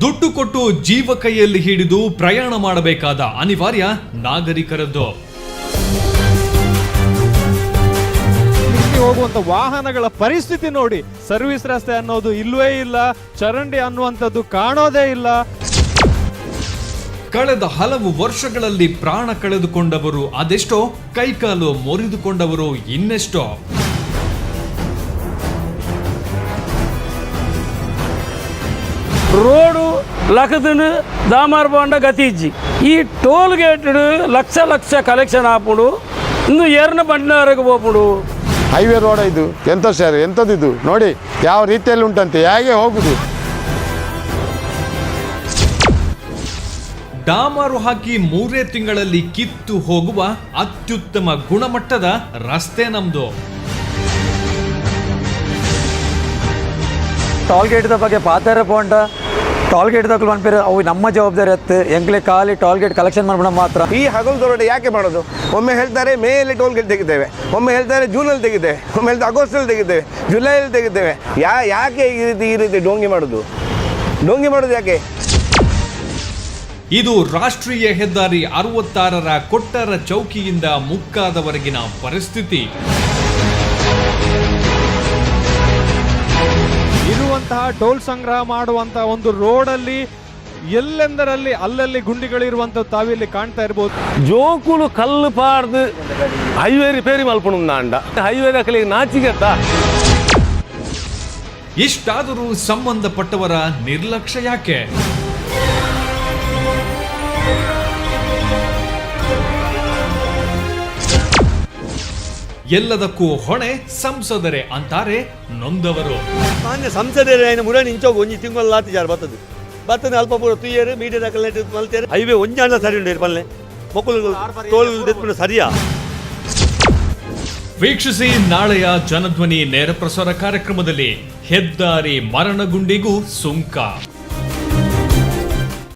ದುಡ್ಡು ಕೊಟ್ಟು ಜೀವ ಕೈಯಲ್ಲಿ ಹಿಡಿದು ಪ್ರಯಾಣ ಮಾಡಬೇಕಾದ ಅನಿವಾರ್ಯ ನಾಗರಿಕರದ್ದು. ಹೋಗುವಂತ ವಾಹನಗಳ ಪರಿಸ್ಥಿತಿ ನೋಡಿ, ಸರ್ವಿಸ್ ರಸ್ತೆ ಅನ್ನೋದು ಇಲ್ವೇ ಇಲ್ಲ, ಚರಂಡಿ ಅನ್ನುವಂಥದ್ದು ಕಾಣೋದೇ ಇಲ್ಲ. ಕಳೆದ ಹಲವು ವರ್ಷಗಳಲ್ಲಿ ಪ್ರಾಣ ಕಳೆದುಕೊಂಡವರು ಅದೆಷ್ಟೋ, ಕೈಕಾಲು ಮುರಿದುಕೊಂಡವರು ಇನ್ನೆಷ್ಟೋ. ರೋಡು లకదును దామార్ బాండ గతిజ్జి ఈ టోల్ గేట్ లక్ష లక్ష కలెಕ್ಷನ್ ಆಪುಡು ಇನ್ನು ಏರ್ನ ಬಂಡಿನವರೆಗೆ ಹೋಗ್ಬಿಡು. ಹೈವೇ ರೋಡ್ ಇದು ಎಂತ ಸರ್, ಎಂಥದ್ದು ನೋಡಿ ಯಾವ ರೀತಿಯಲ್ಲಿ ಉಂಟಂತೆ, ಹೇಗೆ ಹೋಗುದು. ಡಾಮರು ಹಾಕಿ 3 ತಿಂಗಳಲ್ಲಿ ಕಿತ್ತು ಹೋಗುವ ಅತ್ಯುತ್ತಮ ಗುಣಮಟ್ಟದ ರಸ್ತೆ ನಮ್ದು. ಟೋಲ್ ಗೇಟ್ ಬಗ್ಗೆ ಪಾತಾರೆ ಪೋಂಟ ಟೋಲ್ ಗೇಟ್ ಬಂದ್ಬಿರ ಅವು ನಮ್ಮ ಜವಾಬ್ದಾರಿ ಇತ್ತು. ಎಂಕ್ಲೆ ಖಾಲಿ ಟೋಲ್ ಗೇಟ್ ಕಲೆಕ್ಷನ್ ಮಾಡ್ಬಿಡ ಮಾತ್ರ. ಈ ಹಗಲು ದೊರಡೆ ಯಾಕೆ ಮಾಡೋದು? ಒಮ್ಮೆ ಹೇಳ್ತಾರೆ ಮೇಯಲ್ಲಿ ಟೋಲ್ ಗೇಟ್ ತೆಗಿದ್ದೇವೆ, ಒಮ್ಮೆ ಹೇಳ್ತಾರೆ ಜೂನಲ್ಲಿ ತೆಗಿದ್ದೇವೆ, ಒಮ್ಮೆ ಹೇಳ್ತಾರೆ ಆಗಸ್ಟಲ್ಲಿ ತೆಗಿದ್ದೇವೆ, ಜುಲೈಯಲ್ಲಿ ತೆಗಿದ್ದೇವೆ. ಯಾಕೆ ಈ ರೀತಿ ಡೋಂಗಿ ಮಾಡೋದು ಯಾಕೆ? ಇದು ರಾಷ್ಟ್ರೀಯ ಹೆದ್ದಾರಿ 66ರ ಕೊಟ್ಟರ ಚೌಕಿಯಿಂದ ಮುಕ್ಕಾದವರೆಗಿನ ಪರಿಸ್ಥಿತಿ. ಇರುವಂತಹ ಟೋಲ್ ಸಂಗ್ರಹ ಮಾಡುವಂತಹ ಒಂದು ರೋಡಲ್ಲಿ ಎಲ್ಲೆಂದರಲ್ಲಿ ಅಲ್ಲಲ್ಲಿ ಗುಂಡಿಗಳಿರುವಂಥದ್ದು ತಾವಿಲ್ಲಿ ಕಾಣ್ತಾ ಇರ್ಬೋದು. ಜೋಕುಲು ಕಲ್ಲು ಪಾರ್ದು ಹೈವೇ ರಿಪೇರಿ ಮಲ್ಪುಣು ನಾಂಡ ಹೈವೇ ದಾಖಲೆಗೆ ನಾಚಿಗೆತ್ತ. ಇಷ್ಟಾದರೂ ಸಂಬಂಧಪಟ್ಟವರ ನಿರ್ಲಕ್ಷ್ಯ ಯಾಕೆ? ಎಲ್ಲದಕ್ಕೂ ಹೊಣೆ ಸಂಸದರೇ ಅಂತಾರೆ ನೊಂದವರು. ಮಾನ್ಯ ಸಂಸದರೇನು ಮುರ ನಿಂಚೋಗ ಒಂಜಿ ತಿಂಗಳು ಜಾರು ಬರ್ತದೆ ಅಲ್ಪ ಪೂರ ತುಯ್ಯರು ಮೀಡಿಯಾ ದಾಖಲೆ ಮಲ್ತೇರು ಹೈವೇ ಒಂಜಾಣ ಸರಿ ಉಂಟು ಪಲ್ಲೆ ಮಕ್ಕಳು ಟೋಲ್ ತೆತ್ಕೊಂಡು ಸರಿಯಾ. ವೀಕ್ಷಿಸಿ ನಾಳೆಯ ಜನಧ್ವನಿ ನೇರ ಪ್ರಸಾರ ಕಾರ್ಯಕ್ರಮದಲ್ಲಿ ಹೆದ್ದಾರಿ ಮರಣಗುಂಡಿಗೂ ಸುಂಕ.